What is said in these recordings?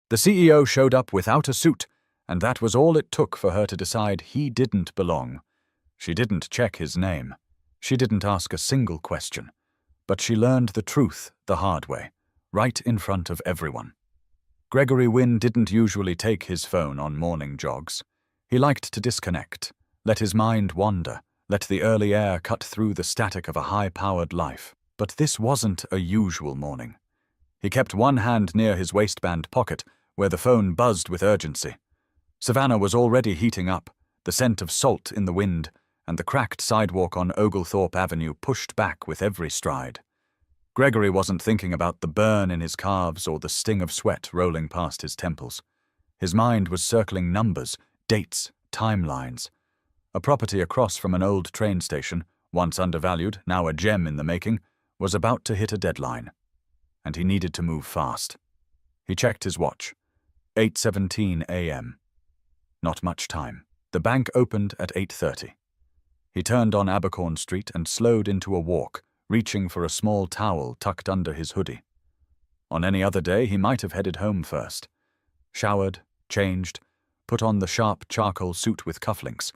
The CEO showed up without a suit, and that was all it took for her to decide he didn't belong. She didn't check his name. She didn't ask a single question. But she learned the truth the hard way, right in front of everyone. Gregory Wynne didn't usually take his phone on morning jogs. He liked to disconnect, let his mind wander, let the early air cut through the static of a high-powered life. But this wasn't a usual morning. He kept one hand near his waistband pocket, where the phone buzzed with urgency. Savannah was already heating up, the scent of salt in the wind, and the cracked sidewalk on Oglethorpe Avenue pushed back with every stride. Gregory wasn't thinking about the burn in his calves or the sting of sweat rolling past his temples. His mind was circling numbers, dates, timelines. A property across from an old train station, once undervalued, now a gem in the making, was about to hit a deadline. And he needed to move fast. He checked his watch. 8:17 a.m. Not much time. The bank opened at 8:30. He turned on Abercorn Street and slowed into a walk, reaching for a small towel tucked under his hoodie. On any other day, he might have headed home first. Showered, changed, put on the sharp charcoal suit with cufflinks.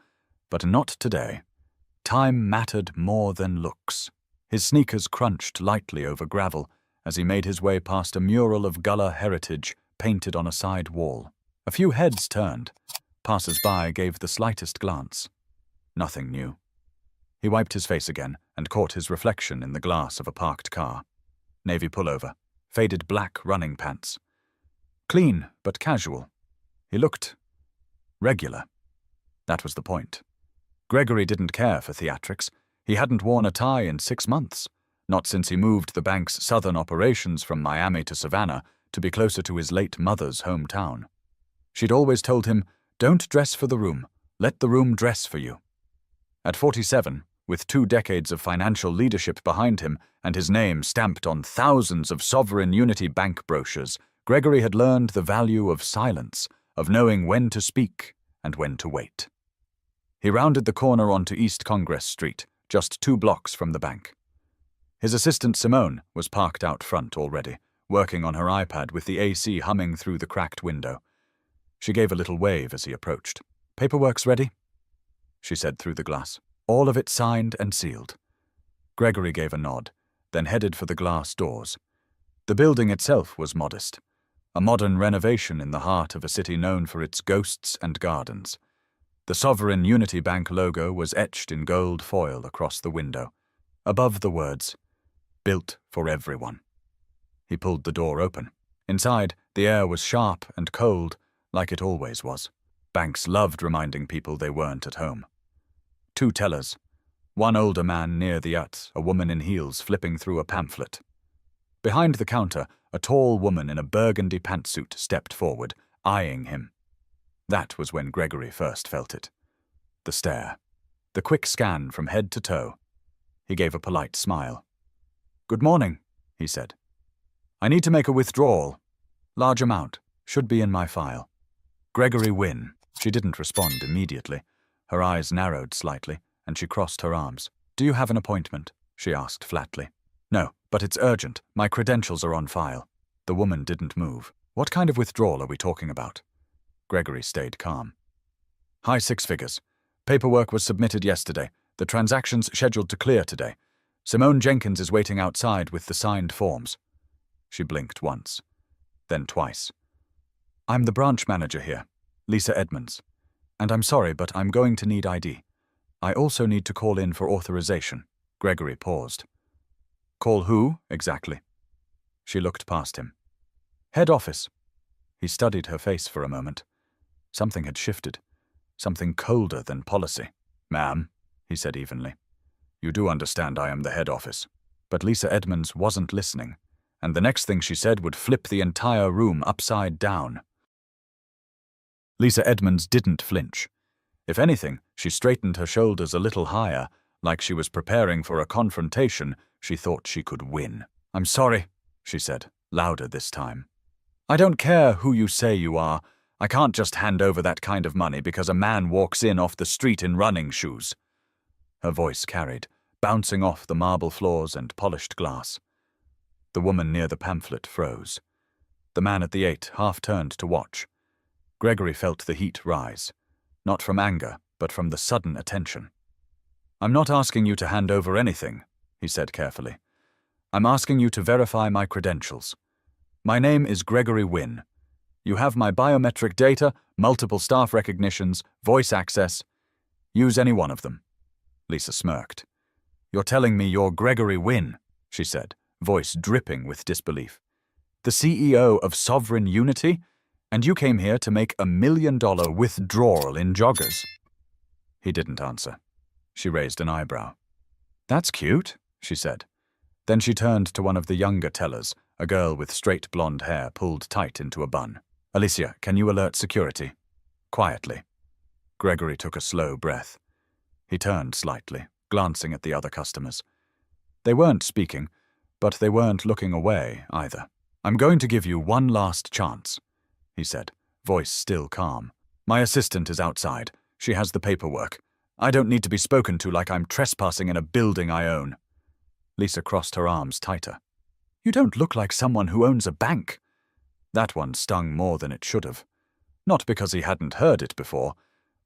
But not today. Time mattered more than looks. His sneakers crunched lightly over gravel as he made his way past a mural of Gullah heritage painted on a side wall. A few heads turned. Passers-by gave the slightest glance. Nothing new. He wiped his face again and caught his reflection in the glass of a parked car. Navy pullover, faded black running pants. Clean but casual. He looked regular. That was the point. Gregory didn't care for theatrics. He hadn't worn a tie in 6 months, not since he moved the bank's southern operations from Miami to Savannah to be closer to his late mother's hometown. She'd always told him, "Don't dress for the room, let the room dress for you." At 47, with 2 decades of financial leadership behind him and his name stamped on thousands of Sovereign Unity Bank brochures, Gregory had learned the value of silence, of knowing when to speak and when to wait. He rounded the corner onto East Congress Street, just 2 blocks from the bank. His assistant Simone was parked out front already, working on her iPad with the AC humming through the cracked window. She gave a little wave as he approached. "Paperwork's ready?" she said through the glass. "All of it signed and sealed." Gregory gave a nod, then headed for the glass doors. The building itself was modest, a modern renovation in the heart of a city known for its ghosts and gardens. The Sovereign Unity Bank logo was etched in gold foil across the window, above the words, "Built for everyone." He pulled the door open. Inside, the air was sharp and cold, like it always was. Banks loved reminding people they weren't at home. 2 tellers. One older man near the a woman in heels flipping through a pamphlet. Behind the counter, a tall woman in a burgundy pantsuit stepped forward, eyeing him. That was when Gregory first felt it. The stare. The quick scan from head to toe. He gave a polite smile. "Good morning," he said. "I need to make a withdrawal. Large amount. Should be in my file." Gregory Wynne. She didn't respond immediately. Her eyes narrowed slightly, and she crossed her arms. "Do you have an appointment?" she asked flatly. "No, but it's urgent. My credentials are on file." The woman didn't move. "What kind of withdrawal are we talking about?" Gregory stayed calm. "High 6 figures. Paperwork was submitted yesterday. The transaction's scheduled to clear today. Simone Jenkins is waiting outside with the signed forms." She blinked once, then twice. "I'm the branch manager here, Lisa Edmonds. And I'm sorry, but I'm going to need ID. I also need to call in for authorization." Gregory paused. "Call who, exactly?" She looked past him. "Head office." He studied her face for a moment. Something had shifted. Something colder than policy. "Ma'am," he said evenly, "you do understand I am the head office." But Lisa Edmonds wasn't listening, and the next thing she said would flip the entire room upside down. Lisa Edmonds didn't flinch. If anything, she straightened her shoulders a little higher, like she was preparing for a confrontation she thought she could win. "I'm sorry," she said, louder this time. "I don't care who you say you are. I can't just hand over that kind of money because a man walks in off the street in running shoes." Her voice carried, bouncing off the marble floors and polished glass. The woman near the pamphlet froze. The man at the 8 half turned to watch. Gregory felt the heat rise, not from anger, but from the sudden attention. "I'm not asking you to hand over anything," he said carefully. "I'm asking you to verify my credentials. My name is Gregory Wynne. You have my biometric data, multiple staff recognitions, voice access. Use any one of them." Lisa smirked. "You're telling me you're Gregory Wynne," she said, voice dripping with disbelief. "The CEO of Sovereign Unity? And you came here to make $1 million withdrawal in joggers?" He didn't answer. She raised an eyebrow. "That's cute," she said. Then she turned to one of the younger tellers, a girl with straight blonde hair pulled tight into a bun. "Alicia, can you alert security?" Quietly. Gregory took a slow breath. He turned slightly, glancing at the other customers. They weren't speaking, but they weren't looking away either. "I'm going to give you one last chance," he said, voice still calm. "My assistant is outside. She has the paperwork. I don't need to be spoken to like I'm trespassing in a building I own." Lisa crossed her arms tighter. "You don't look like someone who owns a bank." That one stung more than it should have. Not because he hadn't heard it before,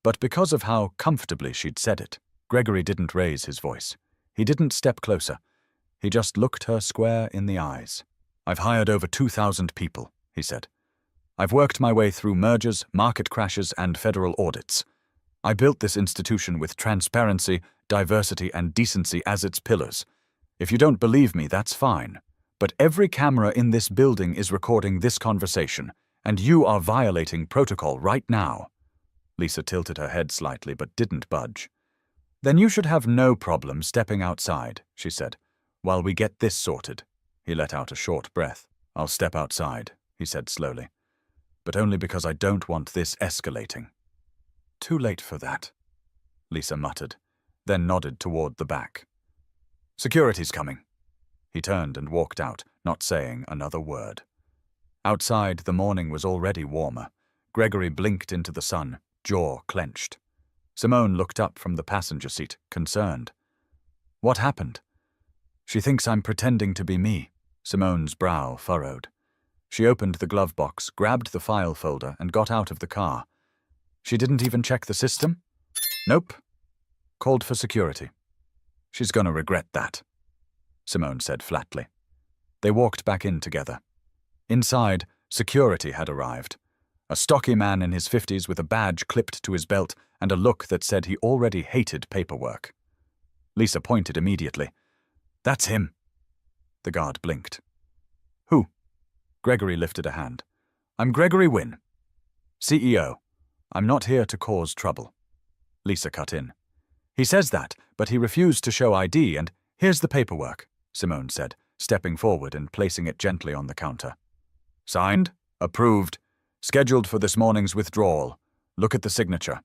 but because of how comfortably she'd said it. Gregory didn't raise his voice. He didn't step closer. He just looked her square in the eyes. "I've hired over 2,000 people," he said. "I've worked my way through mergers, market crashes, and federal audits. I built this institution with transparency, diversity, and decency as its pillars. If you don't believe me, that's fine. But every camera in this building is recording this conversation, and you are violating protocol right now." Lisa tilted her head slightly but didn't budge. "Then you should have no problem stepping outside," she said, "while we get this sorted." He let out a short breath. "I'll step outside," he said slowly. "But only because I don't want this escalating." "Too late for that," Lisa muttered, then nodded toward the back. "Security's coming." He turned and walked out, not saying another word. Outside, the morning was already warmer. Gregory blinked into the sun, jaw clenched. Simone looked up from the passenger seat, concerned. "What happened?" "She thinks I'm pretending to be me." Simone's brow furrowed. She opened the glove box, grabbed the file folder, and got out of the car. "She didn't even check the system?" "Nope. Called for security." "She's gonna regret that," Simone said flatly. They walked back in together. Inside, security had arrived. A stocky man in his 50s with a badge clipped to his belt and a look that said he already hated paperwork. Lisa pointed immediately. "That's him." The guard blinked. "Who?" Gregory lifted a hand. "I'm Gregory Wynne, CEO. I'm not here to cause trouble." Lisa cut in. "He says that, but he refused to show ID, and here's the paperwork," Simone said, stepping forward and placing it gently on the counter. "Signed, approved, scheduled for this morning's withdrawal. Look at the signature.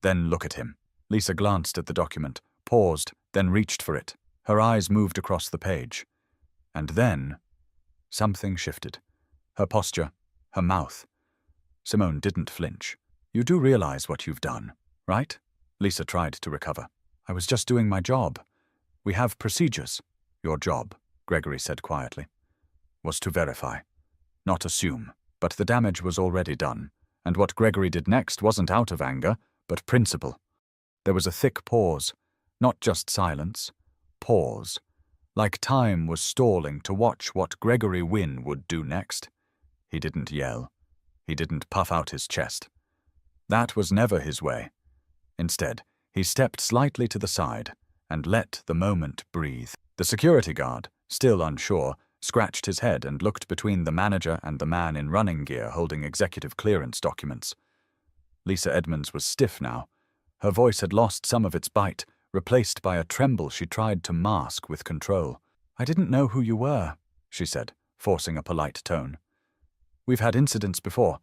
Then look at him." Lisa glanced at the document, paused, then reached for it. Her eyes moved across the page. And then something shifted. Her posture, her mouth. Simone didn't flinch. "You do realize what you've done, right?" Lisa tried to recover. "I was just doing my job. We have procedures." "Your job," Gregory said quietly, "was to verify, not assume." But the damage was already done, and what Gregory did next wasn't out of anger, but principle. There was a thick pause, not just silence, pause, like time was stalling to watch what Gregory Wynne would do next. He didn't yell. He didn't puff out his chest. That was never his way. Instead, he stepped slightly to the side and let the moment breathe. The security guard, still unsure, scratched his head and looked between the manager and the man in running gear holding executive clearance documents. Lisa Edmonds was stiff now. Her voice had lost some of its bite, replaced by a tremble she tried to mask with control. "I didn't know who you were," she said, forcing a polite tone. "We've had incidents before.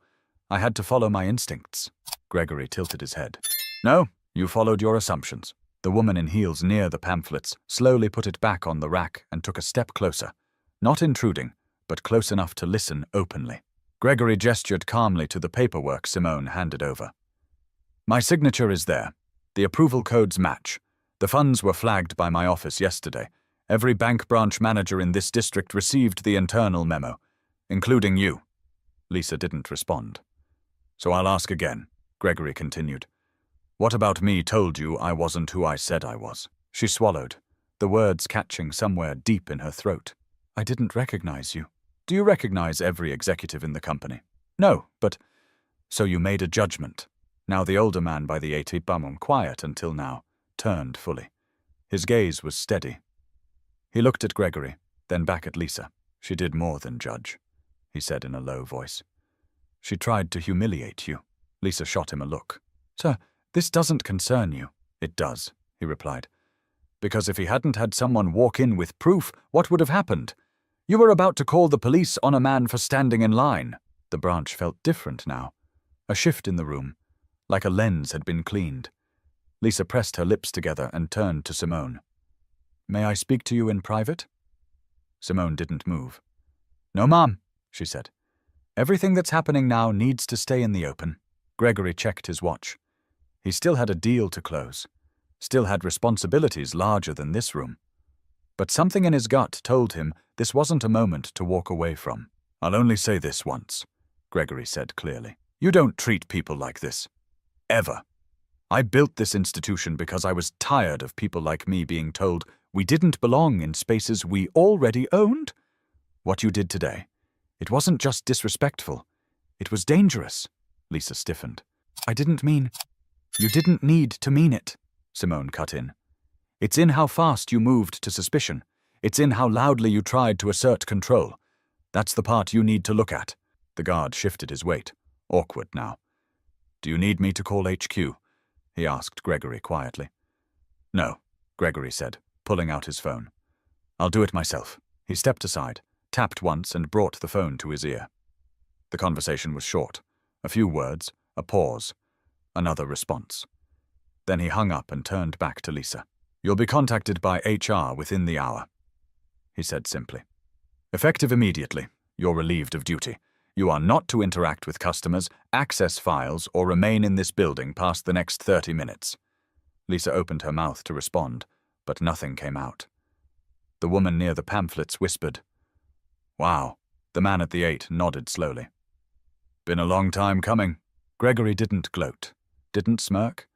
I had to follow my instincts." Gregory tilted his head. "No, you followed your assumptions." The woman in heels near the pamphlets slowly put it back on the rack and took a step closer. Not intruding, but close enough to listen openly. Gregory gestured calmly to the paperwork Simone handed over. "My signature is there. The approval codes match. The funds were flagged by my office yesterday. Every bank branch manager in this district received the internal memo, including you." Lisa didn't respond. So I'll ask again, Gregory continued. What about me told you I wasn't who I said I was? She swallowed, the words catching somewhere deep in her throat. I didn't recognize you. Do you recognize every executive in the company? No, but... So you made a judgment. Now the older man by the 80 bum, quiet until now, turned fully. His gaze was steady. He looked at Gregory, then back at Lisa. She did more than judge, he said in a low voice. She tried to humiliate you. Lisa shot him a look. Sir, this doesn't concern you. It does, he replied. Because if he hadn't had someone walk in with proof, what would have happened? You were about to call the police on a man for standing in line. The branch felt different now. A shift in the room, like a lens had been cleaned. Lisa pressed her lips together and turned to Simone. May I speak to you in private? Simone didn't move. No, ma'am, she said. Everything that's happening now needs to stay in the open. Gregory checked his watch. He still had a deal to close, still had responsibilities larger than this room. But something in his gut told him this wasn't a moment to walk away from. I'll only say this once, Gregory said clearly. You don't treat people like this. Ever. I built this institution because I was tired of people like me being told we didn't belong in spaces we already owned. What you did today, it wasn't just disrespectful. It was dangerous. Lisa stiffened. I didn't mean... You didn't need to mean it, Simone cut in. It's in how fast you moved to suspicion. It's in how loudly you tried to assert control. That's the part you need to look at. The guard shifted his weight, awkward now. Do you need me to call HQ? He asked Gregory quietly. No, Gregory said, pulling out his phone. I'll do it myself. He stepped aside, tapped once and brought the phone to his ear. The conversation was short. A few words, a pause, another response. Then he hung up and turned back to Lisa. You'll be contacted by HR within the hour, he said simply. Effective immediately. You're relieved of duty. You are not to interact with customers, access files, or remain in this building past the next 30 minutes. Lisa opened her mouth to respond, but nothing came out. The woman near the pamphlets whispered, Wow. The man at the 8 nodded slowly. Been a long time coming. Gregory didn't gloat, didn't smirk.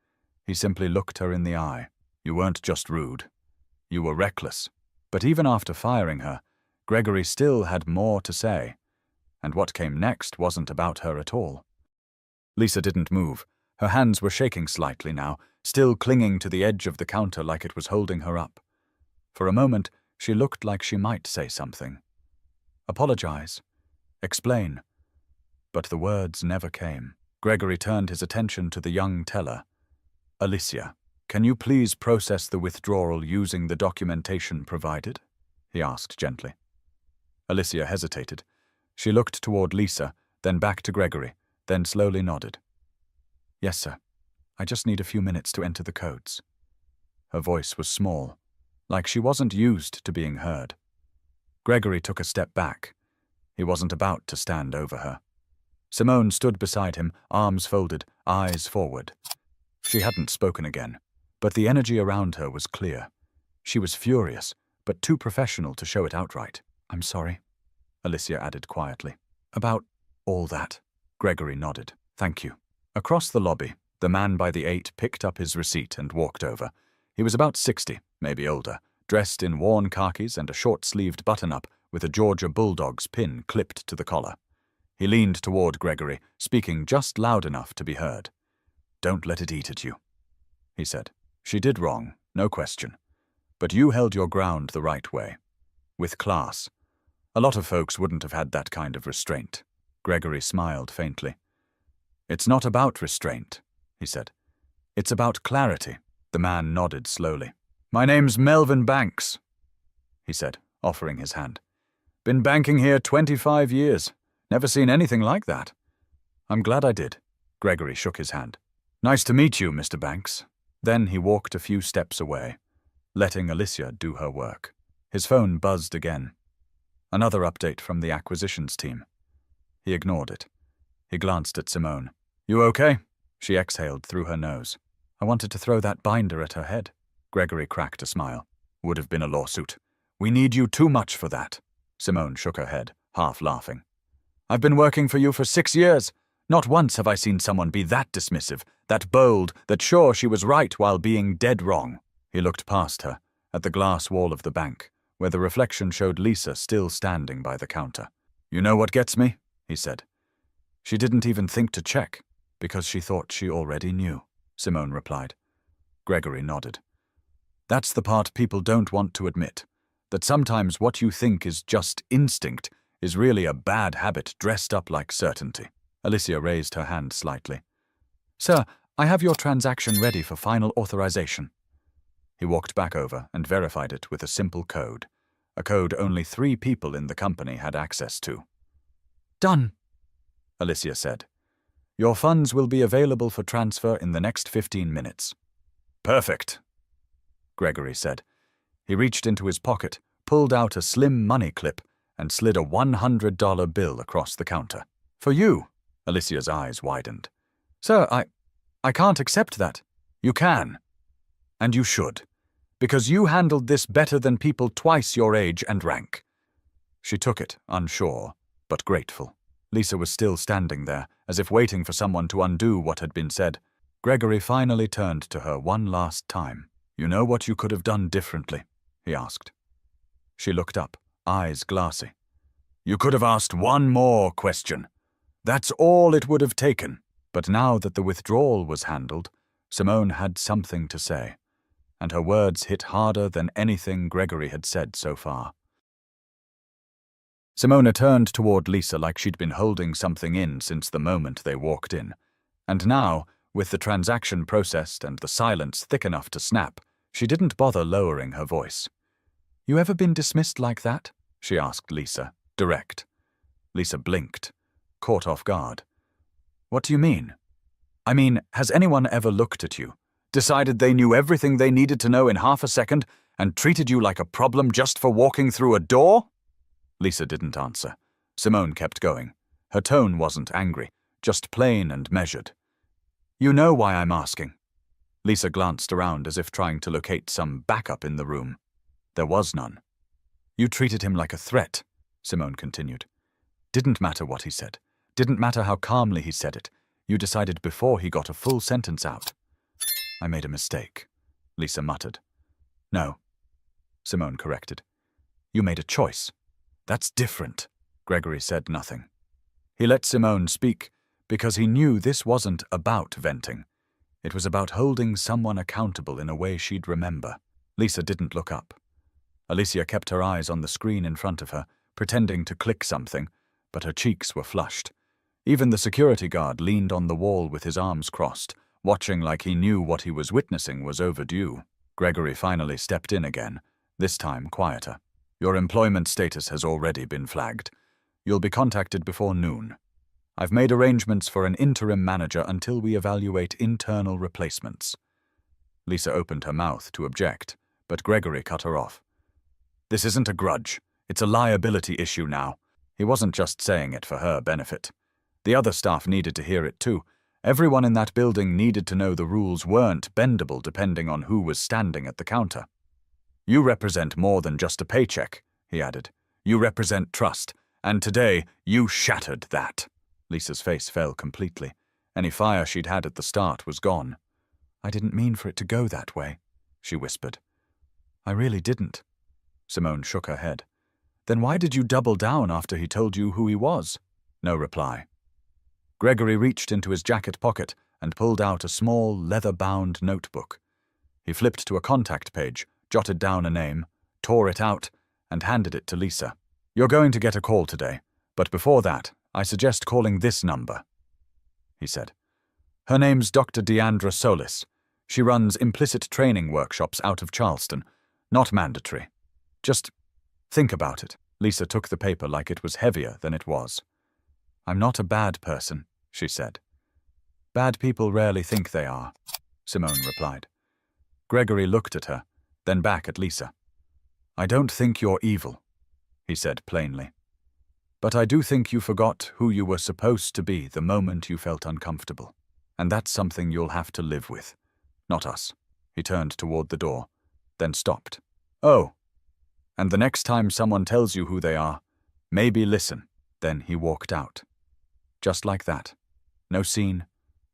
He simply looked her in the eye. You weren't just rude. You were reckless. But even after firing her, Gregory still had more to say. And what came next wasn't about her at all. Lisa didn't move. Her hands were shaking slightly now, still clinging to the edge of the counter like it was holding her up. For a moment, she looked like she might say something. Apologize. Explain. But the words never came. Gregory turned his attention to the young teller. Alicia, can you please process the withdrawal using the documentation provided? He asked gently. Alicia hesitated. She looked toward Lisa, then back to Gregory, then slowly nodded. Yes, sir. I just need a few minutes to enter the codes. Her voice was small, like she wasn't used to being heard. Gregory took a step back. He wasn't about to stand over her. Simone stood beside him, arms folded, eyes forward. She hadn't spoken again, but the energy around her was clear. She was furious, but too professional to show it outright. I'm sorry, Alicia added quietly. About all that. Gregory nodded. Thank you. Across the lobby, the man by the 8 picked up his receipt and walked over. He was about 60, maybe older, dressed in worn khakis and a short-sleeved button-up with a Georgia Bulldog's pin clipped to the collar. He leaned toward Gregory, speaking just loud enough to be heard. Don't let it eat at you, he said. She did wrong, no question. But you held your ground the right way. With class. A lot of folks wouldn't have had that kind of restraint. Gregory smiled faintly. It's not about restraint, he said. It's about clarity. The man nodded slowly. My name's Melvin Banks, he said, offering his hand. Been banking here 25 years. Never seen anything like that. I'm glad I did. Gregory shook his hand. Nice to meet you, Mr. Banks. Then he walked a few steps away, letting Alicia do her work. His phone buzzed again. Another update from the acquisitions team. He ignored it. He glanced at Simone. You okay? She exhaled through her nose. I wanted to throw that binder at her head. Gregory cracked a smile. Would have been a lawsuit. We need you too much for that. Simone shook her head, half laughing. I've been working for you for 6 years. Not once have I seen someone be that dismissive, that bold, that sure she was right while being dead wrong." He looked past her, at the glass wall of the bank, where the reflection showed Lisa still standing by the counter. "You know what gets me?" he said. "She didn't even think to check, because she thought she already knew," Simone replied. Gregory nodded. "That's the part people don't want to admit, that sometimes what you think is just instinct is really a bad habit dressed up like certainty." Alicia raised her hand slightly. "Sir, I have your transaction ready for final authorization." He walked back over and verified it with a simple code, a code only 3 people in the company had access to. "Done," Alicia said. "Your funds will be available for transfer in the next 15 minutes. "Perfect," Gregory said. He reached into his pocket, pulled out a slim money clip, and slid a $100 bill across the counter. "For you." Alicia's eyes widened. "Sir, I can't accept that." "You can. And you should. Because you handled this better than people twice your age and rank." She took it, unsure, but grateful. Lisa was still standing there, as if waiting for someone to undo what had been said. Gregory finally turned to her one last time. "You know what you could have done differently?" he asked. She looked up, eyes glassy. "You could have asked one more question. That's all it would have taken." But now that the withdrawal was handled, Simone had something to say, and her words hit harder than anything Gregory had said so far. Simone turned toward Lisa like she'd been holding something in since the moment they walked in, and now, with the transaction processed and the silence thick enough to snap, she didn't bother lowering her voice. "You ever been dismissed like that?" she asked Lisa, direct. Lisa blinked, caught off guard. "What do you mean?" "I mean, has anyone ever looked at you, decided they knew everything they needed to know in half a second, and treated you like a problem just for walking through a door?" Lisa didn't answer. Simone kept going. Her tone wasn't angry, just plain and measured. "You know why I'm asking." Lisa glanced around as if trying to locate some backup in the room. There was none. "You treated him like a threat," Simone continued. "Didn't matter what he said. Didn't matter how calmly he said it. You decided before he got a full sentence out." "I made a mistake," Lisa muttered. "No," Simone corrected. "You made a choice." "That's different." Gregory said nothing. He let Simone speak because he knew this wasn't about venting. It was about holding someone accountable in a way she'd remember. Lisa didn't look up. Alicia kept her eyes on the screen in front of her, pretending to click something, but her cheeks were flushed. Even the security guard leaned on the wall with his arms crossed, watching like he knew what he was witnessing was overdue. Gregory finally stepped in again, this time quieter. "Your employment status has already been flagged. You'll be contacted before noon. I've made arrangements for an interim manager until we evaluate internal replacements." Lisa opened her mouth to object, but Gregory cut her off. "This isn't a grudge. It's a liability issue now." He wasn't just saying it for her benefit. The other staff needed to hear it too. Everyone in that building needed to know the rules weren't bendable depending on who was standing at the counter. "You represent more than just a paycheck," he added. "You represent trust, and today you shattered that." Lisa's face fell completely. Any fire she'd had at the start was gone. "I didn't mean for it to go that way," she whispered. "I really didn't." Simone shook her head. "Then why did you double down after he told you who he was?" No reply. Gregory reached into his jacket pocket and pulled out a small, leather-bound notebook. He flipped to a contact page, jotted down a name, tore it out, and handed it to Lisa. "You're going to get a call today, but before that, I suggest calling this number," he said. "Her name's Dr. Deandra Solis. She runs implicit training workshops out of Charleston. Not mandatory. Just think about it." Lisa took the paper like it was heavier than it was. "I'm not a bad person," she said. "Bad people rarely think they are," Simone replied. Gregory looked at her, then back at Lisa. "I don't think you're evil," he said plainly. "But I do think you forgot who you were supposed to be the moment you felt uncomfortable. And that's something you'll have to live with. Not us." He turned toward the door, then stopped. "Oh, and the next time someone tells you who they are, maybe listen." Then he walked out. Just like that. No scene,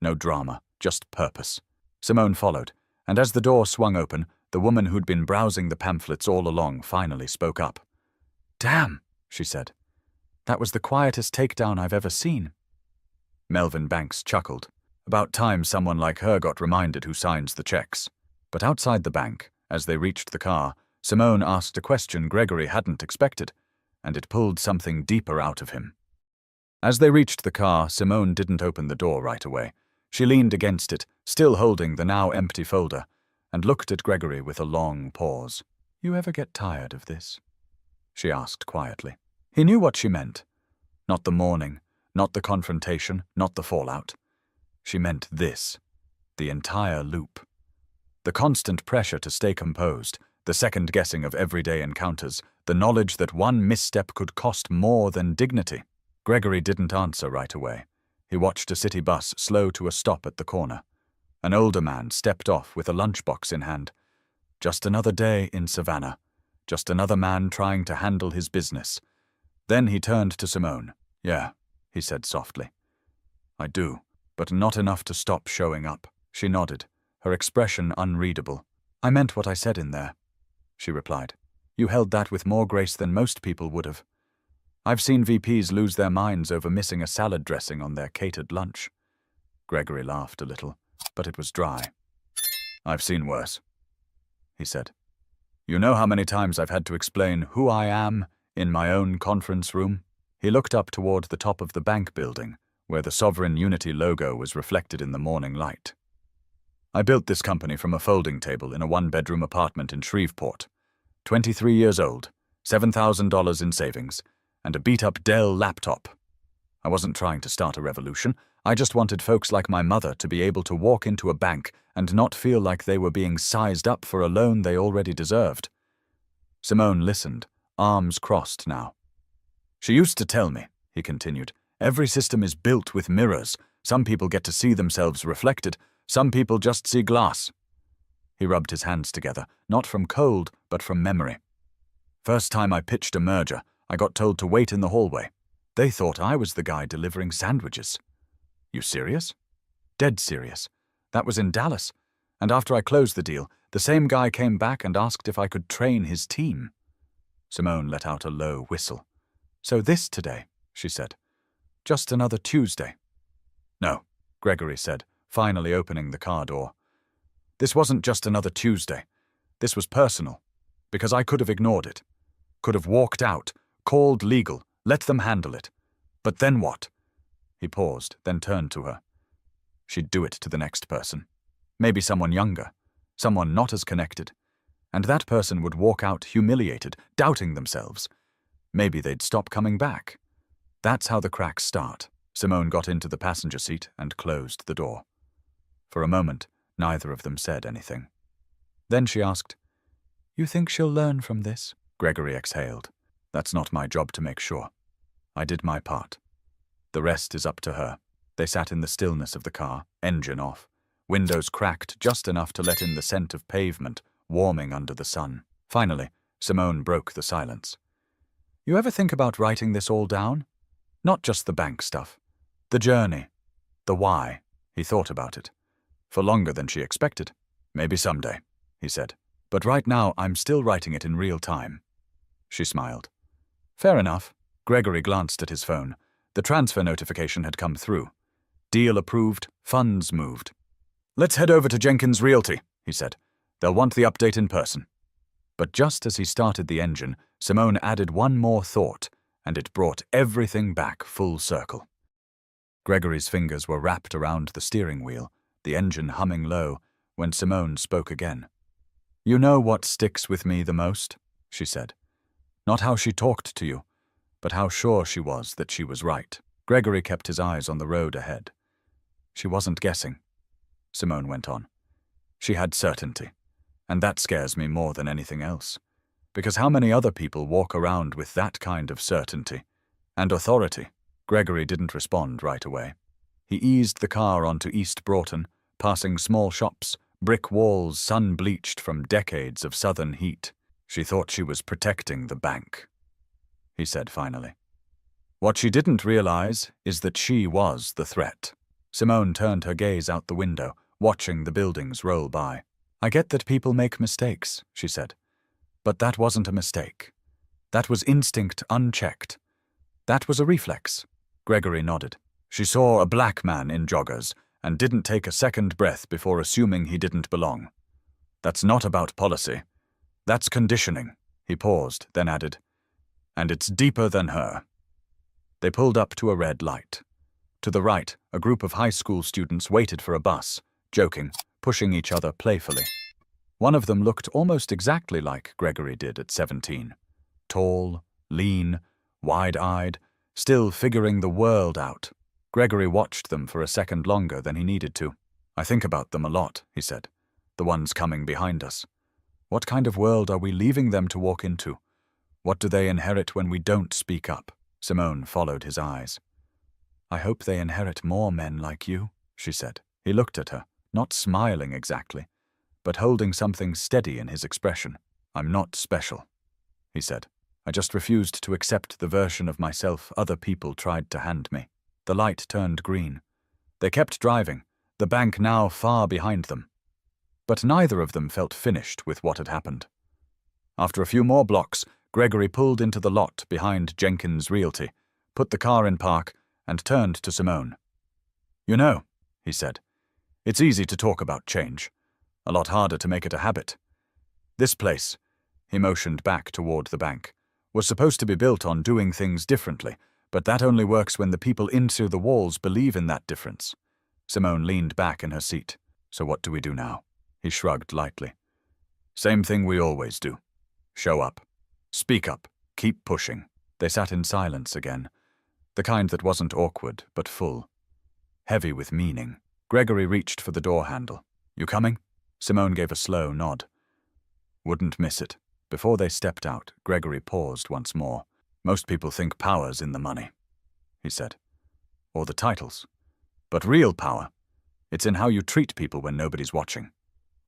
no drama, just purpose. Simone followed, and as the door swung open, the woman who'd been browsing the pamphlets all along finally spoke up. "Damn," she said. "That was the quietest takedown I've ever seen." Melvin Banks chuckled. About time someone like her got reminded who signs the checks. But outside the bank, as they reached the car, Simone asked a question Gregory hadn't expected, and it pulled something deeper out of him. As they reached the car, Simone didn't open the door right away. She leaned against it, still holding the now empty folder, and looked at Gregory with a long pause. "You ever get tired of this?" she asked quietly. He knew what she meant. Not the mourning, not the confrontation, not the fallout. She meant this, the entire loop. The constant pressure to stay composed, the second-guessing of everyday encounters, the knowledge that one misstep could cost more than dignity. Gregory didn't answer right away. He watched a city bus slow to a stop at the corner. An older man stepped off with a lunchbox in hand. Just another day in Savannah. Just another man trying to handle his business. Then he turned to Simone. "Yeah," he said softly. "I do, but not enough to stop showing up." She nodded, her expression unreadable. "I meant what I said in there," she replied. "You held that with more grace than most people would have. I've seen VPs lose their minds over missing a salad dressing on their catered lunch." Gregory laughed a little, but it was dry. "I've seen worse," he said. "You know how many times I've had to explain who I am in my own conference room?" He looked up toward the top of the bank building, where the Sovereign Unity logo was reflected in the morning light. "I built this company from a folding table in a one-bedroom apartment in Shreveport. 23 years old, $7,000 in savings, and a beat-up Dell laptop. I wasn't trying to start a revolution. I just wanted folks like my mother to be able to walk into a bank and not feel like they were being sized up for a loan they already deserved." Simone listened, arms crossed now. "She used to tell me," he continued, "every system is built with mirrors. Some people get to see themselves reflected. Some people just see glass." He rubbed his hands together, not from cold, but from memory. "First time I pitched a merger, I got told to wait in the hallway. They thought I was the guy delivering sandwiches." "You serious?" "Dead serious. That was in Dallas. And after I closed the deal, the same guy came back and asked if I could train his team." Simone let out a low whistle. "So this today," she said. "Just another Tuesday." "No," Gregory said, finally opening the car door. "This wasn't just another Tuesday. This was personal. Because I could have ignored it. Could have walked out, called legal, let them handle it. But then what?" He paused, then turned to her. She'd do it to the next person. Maybe someone younger, someone not as connected. And that person would walk out humiliated, doubting themselves. Maybe they'd stop coming back. That's how the cracks start. Simone got into the passenger seat and closed the door. For a moment, neither of them said anything. Then she asked, "You think she'll learn from this?" Gregory exhaled. "That's not my job to make sure. I did my part. The rest is up to her." They sat in the stillness of the car, engine off, windows cracked just enough to let in the scent of pavement, warming under the sun. Finally, Simone broke the silence. "You ever think about writing this all down? Not just the bank stuff. The journey. The why." He thought about it. For longer than she expected. "Maybe someday," he said. "But right now I'm still writing it in real time." She smiled. "Fair enough." Gregory glanced at his phone. The transfer notification had come through. Deal approved, funds moved. "Let's head over to Jenkins Realty," he said. "They'll want the update in person." But just as he started the engine, Simone added one more thought, and it brought everything back full circle. Gregory's fingers were wrapped around the steering wheel, the engine humming low, when Simone spoke again. "You know what sticks with me the most?" she said. "Not how she talked to you, but how sure she was that she was right." Gregory kept his eyes on the road ahead. "She wasn't guessing," Simone went on. "She had certainty, and that scares me more than anything else. Because how many other people walk around with that kind of certainty and authority?" Gregory didn't respond right away. He eased the car onto East Broughton, passing small shops, brick walls sun-bleached from decades of southern heat. "She thought she was protecting the bank," he said finally. What she didn't realize is that she was the threat. Simone turned her gaze out the window, watching the buildings roll by. I get that people make mistakes, she said. But that wasn't a mistake. That was instinct unchecked. That was a reflex. Gregory nodded. She saw a black man in joggers and didn't take a second breath before assuming he didn't belong. That's not about policy. That's conditioning. He paused, then added, and it's deeper than her. They pulled up to a red light. To the right, a group of high school students waited for a bus, joking, pushing each other playfully. One of them looked almost exactly like Gregory did at 17. Tall, lean, wide-eyed, still figuring the world out. Gregory watched them for a second longer than he needed to. I think about them a lot, he said. The ones coming behind us. What kind of world are we leaving them to walk into? What do they inherit when we don't speak up? Simone followed his eyes. I hope they inherit more men like you, she said. He looked at her, not smiling exactly, but holding something steady in his expression. I'm not special, he said. I just refused to accept the version of myself other people tried to hand me. The light turned green. They kept driving, the bank now far behind them. But neither of them felt finished with what had happened. After a few more blocks, Gregory pulled into the lot behind Jenkins Realty, put the car in park, and turned to Simone. You know, he said, it's easy to talk about change. A lot harder to make it a habit. This place, he motioned back toward the bank, was supposed to be built on doing things differently, but that only works when the people into the walls believe in that difference. Simone leaned back in her seat. So what do we do now? He shrugged lightly. Same thing we always do. Show up. Speak up. Keep pushing. They sat in silence again. The kind that wasn't awkward, but full. Heavy with meaning. Gregory reached for the door handle. You coming? Simone gave a slow nod. Wouldn't miss it. Before they stepped out, Gregory paused once more. Most people think power's in the money, he said. Or the titles. But real power, it's in how you treat people when nobody's watching.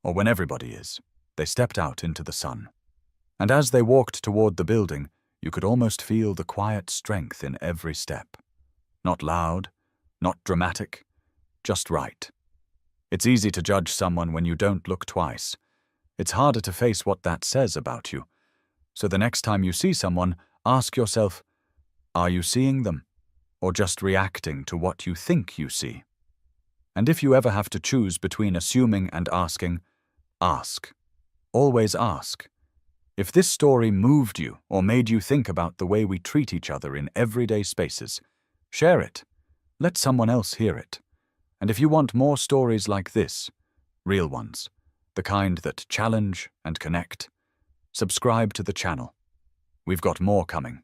Or when everybody is. They stepped out into the sun. And as they walked toward the building, you could almost feel the quiet strength in every step. Not loud, not dramatic, just right. It's easy to judge someone when you don't look twice. It's harder to face what that says about you. So the next time you see someone, ask yourself, are you seeing them? Or just reacting to what you think you see? And if you ever have to choose between assuming and asking, ask. Always ask. If this story moved you or made you think about the way we treat each other in everyday spaces, share it. Let someone else hear it. And if you want more stories like this, real ones, the kind that challenge and connect, subscribe to the channel. We've got more coming.